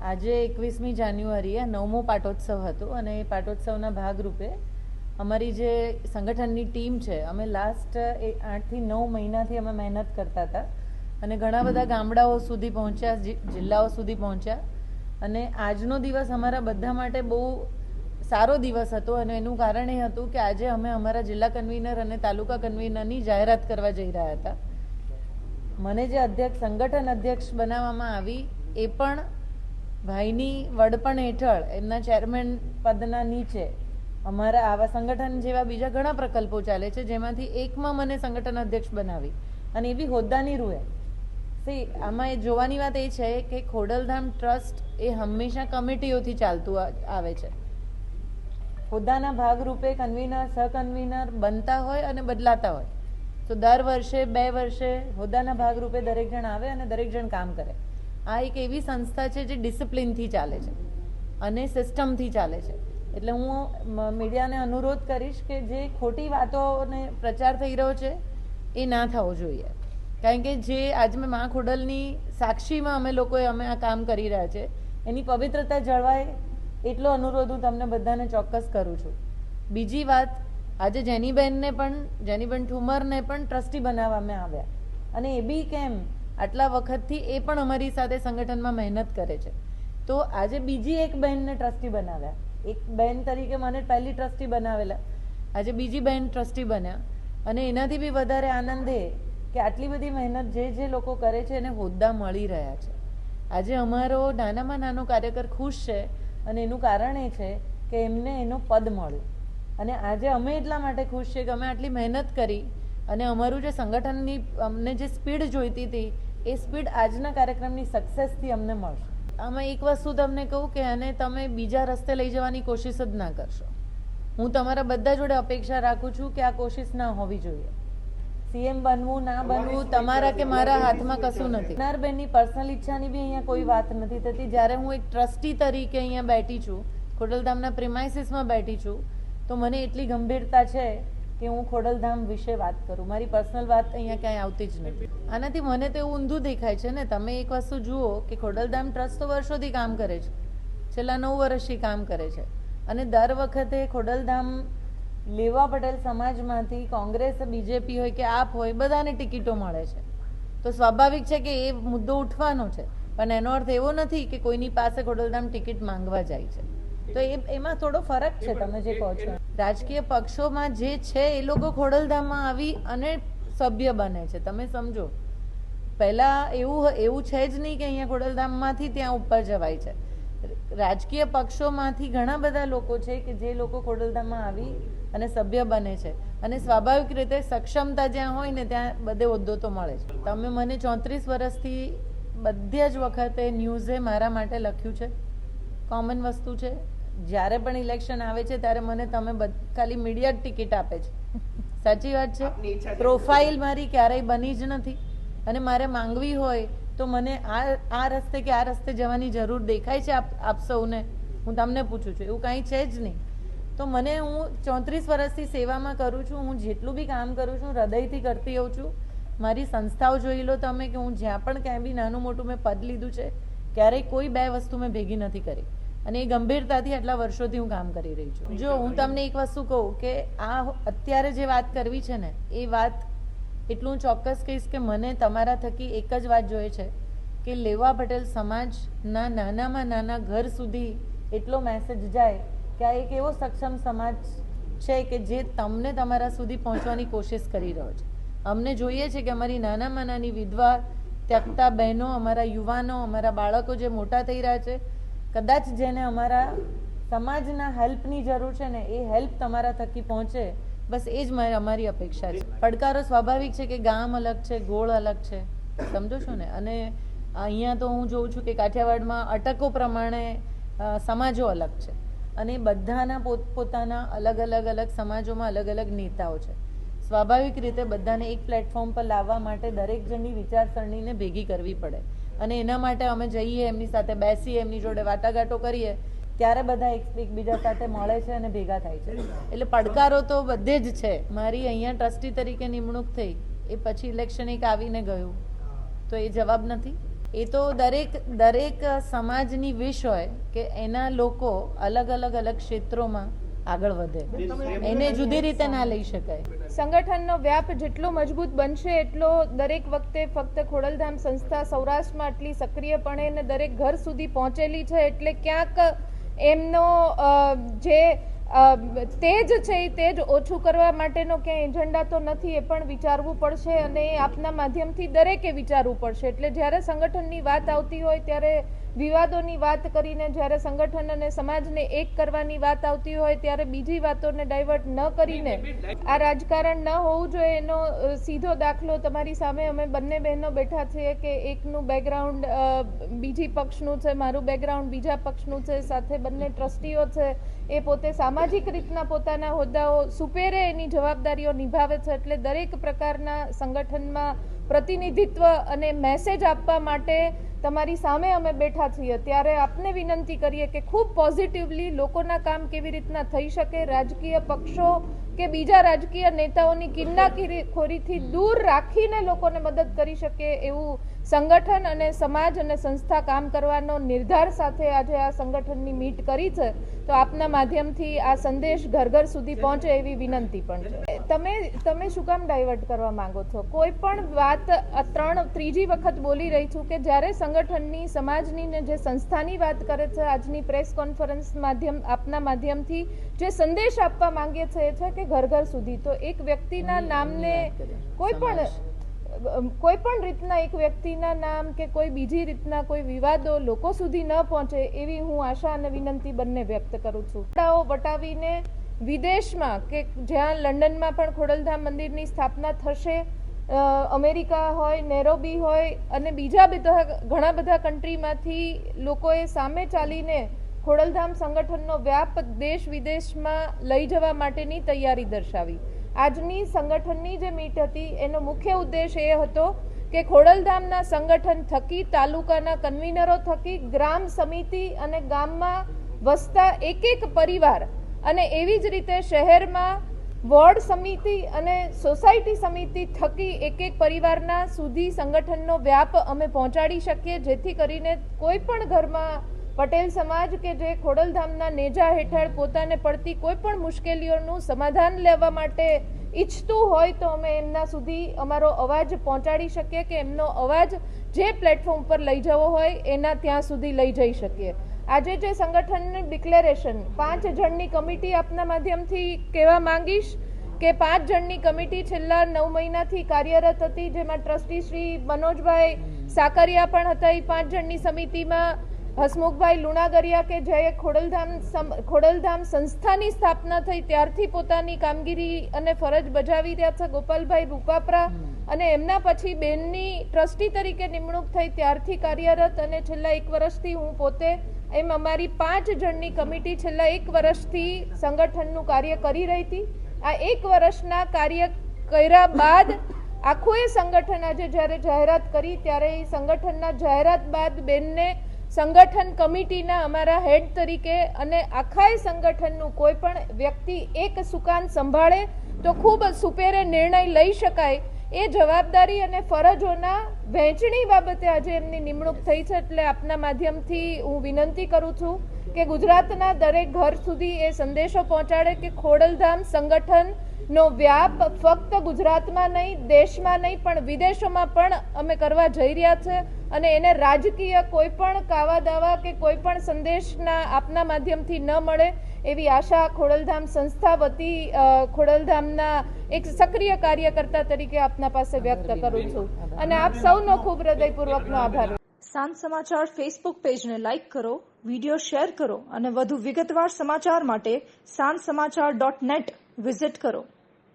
આજે 21મી જાન્યુઆરીએ 9મો પાટોત્સવ હતો અને એ પાટોત્સવના ભાગરૂપે અમારી જે સંગઠનની ટીમ છે, અમે લાસ્ટ 8 થી 9 મહિનાથી અમે મહેનત કરતા હતા અને ઘણા બધા ગામડાઓ સુધી પહોંચ્યા, જિલ્લાઓ સુધી પહોંચ્યા અને આજનો દિવસ અમારા બધા માટે બહુ સારો દિવસ હતો અને એનું કારણ એ હતું કે આજે અમે અમારા જિલ્લા કન્વીનર અને તાલુકા કન્વીનરની જાહેરાત કરવા જઈ રહ્યા હતા. મને જે સંગઠન અધ્યક્ષ બનાવવામાં આવી એ પણ ભાઈની વડપણ હેઠળ એમના ચેરમેન પદના નીચે અમારા આવા સંગઠન જેવા બીજા ઘણા પ્રકલ્પો ચાલે છે, જેમાંથી એકમાં મને સંગઠન અધ્યક્ષ બનાવી અને એવી હોદ્દાની રૂએ. આમાં જોવાની વાત એ છે કે ખોડલધામ ટ્રસ્ટ એ હંમેશા કમિટીઓથી ચાલતું આવે છે. હોદ્દાના ભાગરૂપે કન્વીનર સહકન્વીનર બનતા હોય અને બદલાતા હોય, તો દર વર્ષે 2 વર્ષે હોદ્દાના ભાગરૂપે દરેક જણ આવે અને દરેક જણ કામ કરે. આ એક એવી સંસ્થા છે જે ડિસિપ્લિનથી ચાલે છે અને સિસ્ટમથી ચાલે છે. એટલે હું મીડિયાને અનુરોધ કરીશ કે જે ખોટી વાતોને પ્રચાર થઈ રહ્યો છે એ ના થવો જોઈએ, કારણ કે જે આજ મેં મા ખોડલની સાક્ષીમાં અમે આ કામ કરી રહ્યા છે એની પવિત્રતા જળવાય એટલો અનુરોધ હું તમને બધાને ચોક્કસ કરું છું. બીજી વાત, આજે જેનીબેન ઠુમરને પણ ટ્રસ્ટી બનાવવામાં આવ્યા અને એ બી કેમ, આટલા વખતથી એ પણ અમારી સાથે સંગઠનમાં મહેનત કરે છે. તો આજે બીજી એક બહેનને ટ્રસ્ટી બનાવ્યા. એક બહેન તરીકે મને પહેલી ટ્રસ્ટી બનાવેલા, આજે બીજી બહેન ટ્રસ્ટી બન્યા અને એનાથી બી વધારે આનંદ એ કે આટલી બધી મહેનત જે લોકો કરે છે એને હોદ્દા મળી રહ્યા છે. આજે અમારો નાનામાં નાનો કાર્યકર ખુશ છે અને એનું કારણ એ છે કે એમને એનું પદ મળ્યું. અને આજે અમે એટલા માટે ખુશ છીએ કે અમે આટલી મહેનત કરી અને અમારું જે સંગઠનની અમને જે સ્પીડ જોઈતી હતી એ સ્પીડ આજના કાર્યક્રમની સક્સેસથી અમને મળશે. આમાં એક વસ્તુ તમને કહું કે અને તમે બીજા રસ્તે લઈ જવાની કોશિશ જ ના કરશો. હું તમારા બધા જોડે અપેક્ષા રાખું છું કે આ કોશિશ ના હોવી જોઈએ. સીએમ બનવું ના બનવું તમારા કે મારા હાથમાં કશું નથી. નારબેનની પર્સનલ ઈચ્છાની બી અહીંયા કોઈ વાત નથી થતી. જ્યારે હું એક ટ્રસ્ટી તરીકે અહીંયા બેઠી છું, ખોડલધામના પ્રિમાઇસીસમાં બેઠી છું, તો મને એટલી ગંભીરતા છે કે હું ખોડલધામ વિશે વાત કરું. મારી પર્સનલ વાત અહીંયા ક્યાંય આવતી જ નથી. આનાથી મને તો એવું ઊંધું દેખાય છે ને. તમે એક વસ્તુ જુઓ કે ખોડલધામ ટ્રસ્ટ તો વર્ષોથી કામ કરે છે, છેલ્લા 9 વર્ષથી કામ કરે છે અને દર વખતે ખોડલધામ લેવા પટેલ સમાજમાંથી કોંગ્રેસ, બીજેપી હોય કે આપ હોય, બધાને ટિકિટો મળે છે. તો સ્વાભાવિક છે કે એ મુદ્દો ઉઠવાનો છે, પણ એનો અર્થ એવો નથી કે કોઈની પાસે ખોડલધામ ટિકિટ માંગવા જાય છે. તો એમાં થોડો ફરક છે. તમે જે કહો છો રાજકીય પક્ષોમાં જે છે એ લોકો ખોડલધામમાં આવી અને સભ્ય બને છે. તમે સમજો, પહેલા એવું છે જ નહીં કે અહીંયા ખોડલધામમાંથી ત્યાં ઉપર જવાય છે. રાજકીય પક્ષોમાંથી ઘણા બધા લોકો છે કે જે લોકો ખોડલધામમાં આવી અને સભ્ય બને છે અને સ્વાભાવિક રીતે સક્ષમતા જ્યાં હોય ને ત્યાં બધે હોદ્દો તો મળે છે. તમે મને 34 વર્ષથી બધી જ વખતે ન્યૂઝે મારા માટે લખ્યું છે. કોમન વસ્તુ છે, જ્યારે પણ ઇલેક્શન આવે છે ત્યારે મને તમે ખાલી મીડિયા ટિકિટ આપે છે. સાચી વાત છે. પ્રોફાઇલ મારી ક્યારેય બની જ નથી અને મારે માંગવી હોય તો મને આ રસ્તે કે આ રસ્તે જવાની જરૂર દેખાય છે આપ સૌને? હું તમને પૂછું છું, એવું કાંઈ છે જ નહીં. તો હું 34 વર્ષથી સેવામાં કરું છું. હું જેટલું બી કામ કરું છું હૃદયથી કરતી હોઉં છું. મારી સંસ્થાઓ જોઈ લો તમે કે હું જ્યાં પણ ક્યાંય બી નાનું મોટું મેં પદ લીધું છે, ક્યારેય કોઈ 2 વસ્તુ મેં ભેગી નથી કરી અને એ ગંભીરતાથી આટલા વર્ષોથી હું કામ કરી રહી છું. જો હું તમને એક વસ્તુ કહું કે આ અત્યારે જે વાત કરવી છે ને, એ વાત એટલું ચોક્કસ કહીશ કે મને તમારા થકી એક જ વાત જોઈએ છે કે લેવા પટેલ સમાજના નાનામાં નાના ઘર સુધી એટલો મેસેજ જાય કે આ એક એવો સક્ષમ સમાજ છે કે જે તમને તમારા સુધી પહોંચવાની કોશિશ કરી રહ્યો છે. અમને જોઈએ છે કે અમારી નાનામાં નાની વિધવા ત્યક્તા બહેનો, અમારા યુવાનો, અમારા બાળકો જે મોટા થઈ રહ્યા છે, કદાચ જેને અમારા સમાજના હેલ્પની જરૂર છે ને, એ હેલ્પ તમારા થકી પહોંચે, બસ એ જ અમારી અપેક્ષા છે. પડકારો સ્વાભાવિક છે કે ગામ અલગ છે, ગોળ અલગ છે, સમજો છો ને. અને અહીંયા તો હું જોઉં છું કે કાઠિયાવાડમાં અટકો પ્રમાણે સમાજો અલગ છે અને બધાના પોતપોતાના અલગ સમાજોમાં અલગ નેતાઓ છે. સ્વાભાવિક રીતે બધાને એક પ્લેટફોર્મ પર લાવવા માટે દરેક જણની વિચારસરણીને ભેગી કરવી પડે અને એના માટે અમે જઈએ, એમની સાથે બેસીએ, એમની જોડે વાટાઘાટો કરીએ, ત્યારે બધા એકબીજા સાથે મળે છે અને ભેગા થાય છે. એટલે પડકારો તો બધે જ છે. મારી અહીંયા ટ્રસ્ટી તરીકે નિમણૂક થઈ એ પછી ઇલેક્શન એક આવીને ગયું, તો એ જવાબ નથી. એ તો દરેક સમાજની વિશ હોય કે એના લોકો અલગ ક્ષેત્રોમાં આગળ વધે, એને જુદી રીતે ના લઈ શકાય. સંગઠનનો વ્યાપ જેટલો મજબૂત બનશે એટલો દરેક વખતે ફક્ત ખોડલધામ સંસ્થા સૌરાષ્ટ્રમાં આટલી સક્રિયપણે ને દરેક ઘર સુધી પહોંચેલી છે એટલે ક્યાંક એમનો જે તેજ છે એ તેજ ઓછું કરવા માટેનો ક્યાંય એજન્ડા તો નથી, એ પણ વિચારવું પડશે અને એ આપના માધ્યમથી દરેકે વિચારવું પડશે. એટલે જ્યારે સંગઠનની વાત આવતી હોય ત્યારે વિવાદોની વાત કરીને, જ્યારે સંગઠન અને સમાજને એક કરવાની વાત આવતી હોય ત્યારે બીજી વાતોને ડાયવર્ટ ન કરીને આ રાજકારણ ન હોવું જોઈએ એનો સીધો દાખલો તમારી સામે અમે બંને બહેનો બેઠા છીએ કે એકનું બેકગ્રાઉન્ડ બીજી પક્ષનું છે, મારું બેકગ્રાઉન્ડ બીજા પક્ષનું છે, સાથે બંને ટ્રસ્ટીઓ છે, એ પોતે સામાજિક રીતના પોતાના હોદ્દાઓ સુપેરે એની જવાબદારીઓ નિભાવે છે. એટલે દરેક પ્રકારના સંગઠનમાં પ્રતિનિધિત્વ અને મેસેજ આપવા માટે તમારી સામે અમે બેઠા છીએ ત્યારે આપને વિનંતી કરીએ કે ખૂબ પોઝિટિવલી લોકોના કામ કેવી રીતના થઈ શકે, રાજકીય પક્ષો કે બીજા રાજકીય નેતાઓની કિન્નાખોરીથી દૂર રાખીને લોકોને મદદ કરી શકે એવું સંગઠન અને સમાજ અને સંસ્થા કામ કરવાનો નિર્ધાર સાથે આજે આ સંગઠનની મીટ કરી છે. તો આપના માધ્યમથી આ સંદેશ ઘર ઘર સુધી પહોંચે એવી વિનંતી પણ છે. તમે શું કામ ડાયવર્ટ કરવા માંગો છો? કોઈ પણ વાત ત્રીજી વખત બોલી રહી છું કે જ્યારે સંગઠનની સમાજની ને જે સંસ્થાની વાત કરે છે, આજની પ્રેસ કોન્ફરન્સ આપના માધ્યમથી જે સંદેશ આપવા માંગે છે એ છે કે ઘર ઘર સુધી. તો એક વ્યક્તિના નામને કોઈ પણ રીતના એક વ્યક્તિના નામ કે કોઈ બીજી રીતના કોઈ વિવાદો લોકો સુધી ન પહોંચે એવી હું આશા અને વિનંતી બંને વ્યક્ત કરું છું. વટાવીને વિદેશમાં કે જ્યાં લંડનમાં પણ ખોડલધામ મંદિરની સ્થાપના થશે, અમેરિકા હોય, નેરોબી હોય અને બીજા ઘણા બધા કન્ટ્રીમાંથી લોકોએ સામે ચાલીને ખોડલધામ સંગઠનનો વ્યાપ દેશ વિદેશમાં લઈ જવા માટેની તૈયારી દર્શાવી. આજની સંગઠનની જે મીટ હતી એનો મુખ્ય ઉદ્દેશ એ હતો કે ખોડલધામના સંગઠન થકી, તાલુકાના કન્વીનરો થકી, ગ્રામ સમિતિ અને ગામમાં વસતા એક પરિવાર અને એવી જ રીતે શહેરમાં વોર્ડ સમિતિ અને સોસાયટી સમિતિ થકી એક પરિવારના સુધી સંગઠનનો વ્યાપ અમે પહોંચાડી શકીએ, જેથી કરીને કોઈ પણ ઘરમાં પટેલ સમાજ કે જે ખોડલધામના નેજા હેઠળ પોતાને પડતી કોઈ પણ મુશ્કેલીઓનું સમાધાન લેવા માટે ઈચ્છતું હોય તો અમે એમના સુધી અમારો અવાજ પહોંચાડી શકીએ કે એમનો અવાજ જે પ્લેટફોર્મ પર લઈ જવો હોય એના ત્યાં સુધી લઈ જઈ શકીએ. આજે જે સંગઠનની ડિક્લેરેશન 5 જણની કમિટી આપના માધ્યમથી કહેવા માંગીશ કે 5 જણની કમિટી છેલ્લા 9 મહિનાથી કાર્યરત હતી, જેમાં ટ્રસ્ટી શ્રી મનોજભાઈ સાકરિયા પણ હતા. એ 5 જણની સમિતિમાં હસમુખભાઈ લુણાગરિયા કે જે ખોડલધામ સંસ્થાની સ્થાપના થઈ ત્યારથી પોતાની કામગીરી અને ફરજ બજાવી રહ્યા છે, ગોપાલભાઈ રૂપાપરા, અને એમના પછી બેનની ટ્રસ્ટી તરીકે નિમણૂક થઈ ત્યારથી કાર્યરત, અને છેલ્લા 1 વર્ષથી હું પોતે, એમ અમારી 5 જણની કમિટી છેલ્લા 1 વર્ષથી સંગઠનનું કાર્ય કરી રહી હતી. આ 1 વર્ષના કાર્ય કર્યા બાદ આખું એ સંગઠન આજે જ્યારે જાહેરાત કરી ત્યારે એ સંગઠનના જાહેરાત બાદ બેનને સંગઠન કમિટીના અમારા હેડ તરીકે અને આખા સંગઠનનું કોઈ પણ વ્યક્તિ એક સુકાન સંભાળે તો ખૂબ સુપેરે નિર્ણય લઈ શકાય એ જવાબદારી અને ફરજોના વહેંચણી બાબતે આજે એમની નિમણૂક થઈ છે. એટલે આપના માધ્યમથી હું વિનંતી કરું છું કે ગુજરાતના દરેક ઘર સુધી એ સંદેશો પહોંચાડે કે ખોડલધામ સંગઠનનો વ્યાપ ફક્ત ગુજરાતમાં નહીં, દેશમાં નહીં, પણ વિદેશોમાં પણ અમે કરવા જઈ રહ્યા છે. અને એને રાજકીય કોઈ પણ કાવા દાવા કે કોઈ પણ સંદેશના આપના માધ્યમથી ન મળે એવી આશા ખોડલધામ સંસ્થા વતી ખોડલધામના એક સક્રિય કાર્યકર્તા તરીકે આપના પાસે વ્યક્ત કરું છું અને આપ સૌનો ખૂબ હૃદયપૂર્વકનો આભાર. સાંજ સમાચાર ફેસબુક પેજને લાઇક કરો, વિડીયો શેર કરો અને વધુ વિગતવાર સમાચાર માટે sanssamachar.net વિઝિટ કરો.